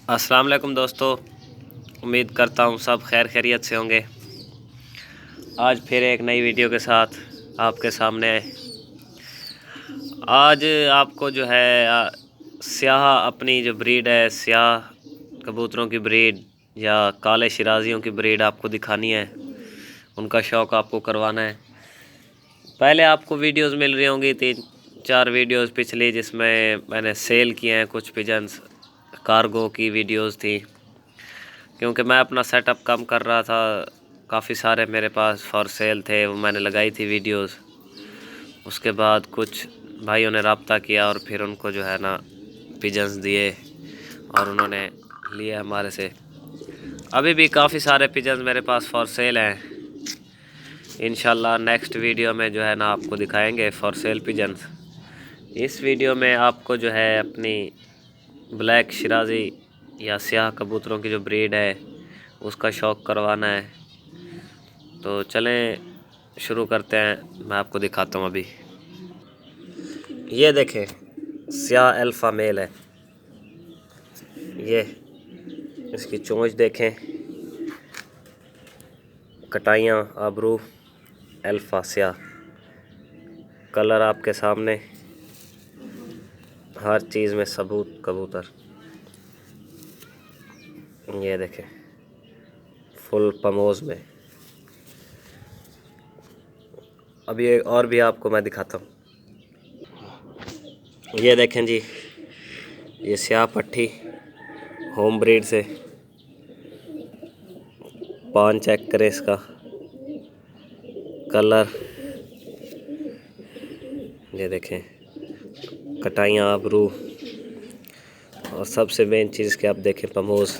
अस्सलाम वालेकुम दोस्तों, उम्मीद करता हूँ सब खैर खैरियत से होंगे। आज फिर एक नई वीडियो के साथ आपके सामने आज आपको जो है स्याह अपनी जो ब्रीड है, स्याह कबूतरों की ब्रीड या काले शिराजियों की ब्रीड आपको दिखानी है, उनका शौक़ आपको करवाना है। पहले आपको वीडियोस मिल रही होंगी 3-4 वीडियोस पिछली, जिसमें मैंने सेल किए हैं कुछ पिजन्स, कार्गो की वीडियोस थी। क्योंकि मैं अपना सेटअप कम कर रहा था, काफ़ी सारे मेरे पास फॉर सेल थे, वो मैंने लगाई थी वीडियोस। उसके बाद कुछ भाइयों ने रब्ता किया और फिर उनको जो है ना पिजन्स दिए और उन्होंने लिए हमारे से। अभी भी काफ़ी सारे पिजन्स मेरे पास फॉर सेल हैं। इंशाल्लाह नेक्स्ट वीडियो में जो है ना आपको दिखाएंगे फॉर सेल पिजन्स। इस वीडियो में आपको जो है अपनी ब्लैक शिराजी या स्याह कबूतरों की जो ब्रीड है उसका शौक़ करवाना है। तो चलें शुरू करते हैं, मैं आपको दिखाता हूँ। अभी ये देखें, स्याह अल्फ़ा मेल है। ये इसकी चोंच देखें, कटाइयाँ, आबरू, अल्फ़ा स्याह, कलर आपके सामने, हर चीज़ में सबूत कबूतर। ये देखें फुल पमोज में। अभी एक और भी आपको मैं दिखाता हूँ। ये देखें जी, ये स्याह पट्टी होम ब्रीड से। पान चेक करें इसका कलर, ये देखें कटाइयाँ, आबरू, और सबसे मेन चीज़ कि आप देखें पमोज।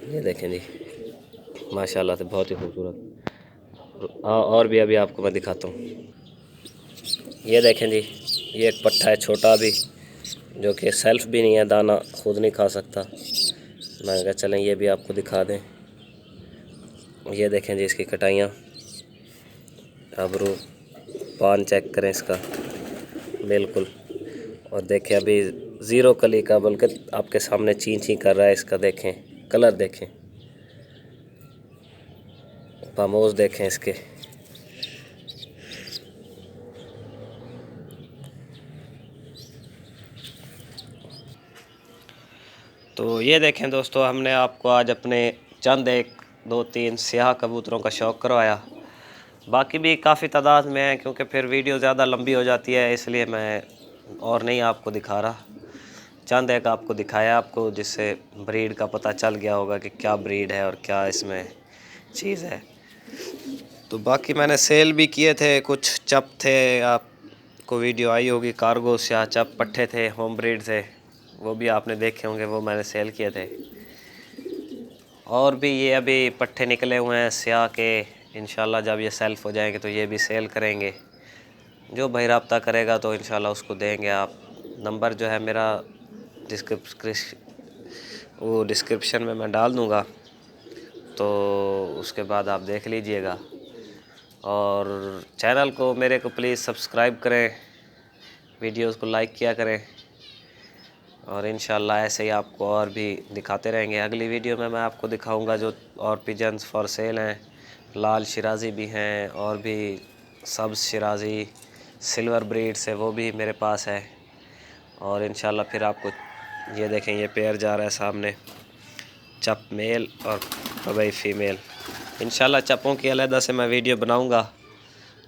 ये देखें जी, माशाल्लाह से बहुत ही खूबसूरत। और भी अभी आपको मैं दिखाता हूँ। ये देखें जी, ये एक पट्ठा है छोटा भी, जो कि सेल्फ भी नहीं है, दाना खुद नहीं खा सकता। मैंने कहा चलें ये भी आपको दिखा दें। ये देखें जी इसकी कटाइयाँ, आबरू, पान चेक करें इसका बिल्कुल। और देखें अभी ज़ीरो कली का, बल्कि आपके सामने चीं चीं कर रहा है। इसका देखें कलर, देखें पामोज, देखें इसके। तो ये देखें दोस्तों, हमने आपको आज अपने चंद 1-2-3 स्याह कबूतरों का शौक़ करवाया। बाकी भी काफ़ी तादाद में है, क्योंकि फिर वीडियो ज़्यादा लंबी हो जाती है, इसलिए मैं और नहीं आपको दिखा रहा। चंद एक आपको दिखाया आपको, जिससे ब्रीड का पता चल गया होगा कि क्या ब्रीड है और क्या इसमें चीज़ है। तो बाकी मैंने सेल भी किए थे, कुछ चप थे, आपको वीडियो आई होगी, कार्गो स्याह चप पट्ठे थे, होम ब्रीड थे, वो भी आपने देखे होंगे, वो मैंने सेल किए थे। और भी ये अभी पट्ठे निकले हुए हैं स्याह के, इंशाल्लाह जब ये सेल्फ हो जाएंगे तो ये भी सेल करेंगे। जो भाई रब्ता करेगा तो इंशाल्लाह उसको देंगे। आप नंबर जो है मेरा डिस्क्रिप्शन में मैं डाल दूँगा, तो उसके बाद आप देख लीजिएगा। और चैनल को मेरे को प्लीज़ सब्सक्राइब करें, वीडियोस को लाइक किया करें, और इंशाल्लाह ऐसे ही आपको और भी दिखाते रहेंगे। अगली वीडियो में मैं आपको दिखाऊंगा जो और पिजन्स फॉर सेल हैं। लाल शिराजी भी हैं, और भी सब्ज़ शिराजी, सिल्वर ब्रीड से, वो भी मेरे पास है। और इंशाल्लाह फिर आपको ये देखें, ये पेयर जा रहा है सामने, चप मेल और पबई फीमेल। इंशाल्लाह चपों की अलहदा से मैं वीडियो बनाऊंगा,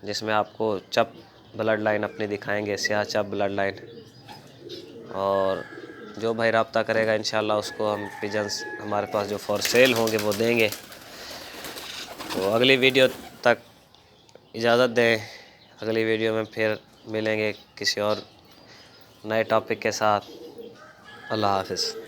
जिसमें आपको चप ब्लड लाइन अपनी दिखाएंगे, स्याह चप ब्लड लाइन। और जो भाई रब्ता करेगा इंशाल्लाह उसको हम पिजन्स हमारे पास जो फॉर सेल होंगे वो देंगे। तो अगली वीडियो तक इजाज़त दें, अगली वीडियो में फिर मिलेंगे किसी और नए टॉपिक के साथ। अल्लाह हाफ़िज़।